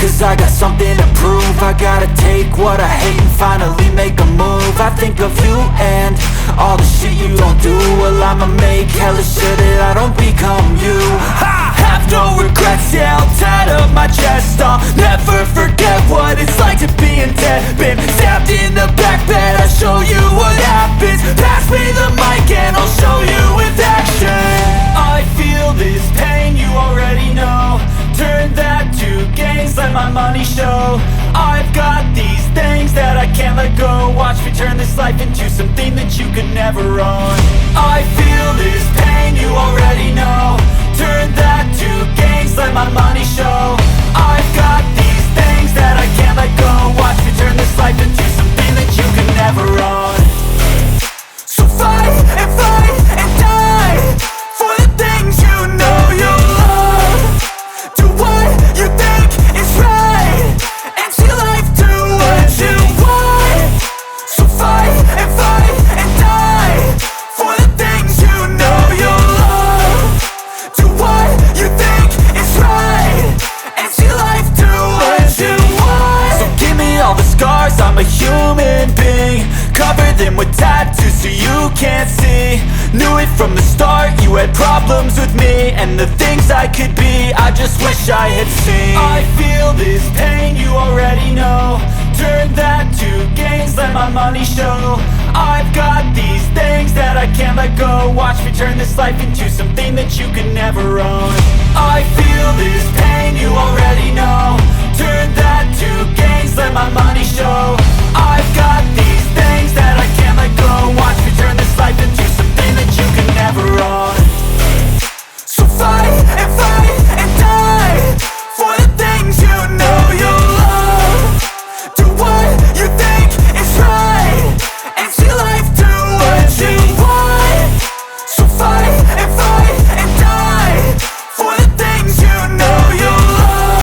Cause I got something to prove. I gotta take what I hate and finally make a move. I think of you and all the shit you don't do. Well, I'ma make hella sure that I don't become you. I have no regrets, yeah, I'll tie up my chest. I'll never forget what it's like to be in debt. Been stabbed in the back bed, I'll show you what happens. Pass me the mic and I'll show you with action. I feel this pain, you already know. Turn that to gains, let my money show. I've got these things that I can't let go. Watch me turn this life into something that you could never own. I feel this pain, you already know. Turn that to gains, let my money show. I've got these things that I can't let go. Watch me turn this life into something that you could never own. So fight and die for the things you know you love. Do what you think is right and see life do what you want. So fight and die for the things you know you love. Do what you think is right and see life do what you want. So give me all the scars, I'm a human being. Cover them with tattoos so you can't see. Knew it from the start, you had problems with me and the things I could be, I just wish I had seen. I feel this pain, you already know. Turn that to gains, let my money show. I've got these things that I can't let go. Watch me turn this life into something that you could never own. I feel this pain, you already know. Turn that to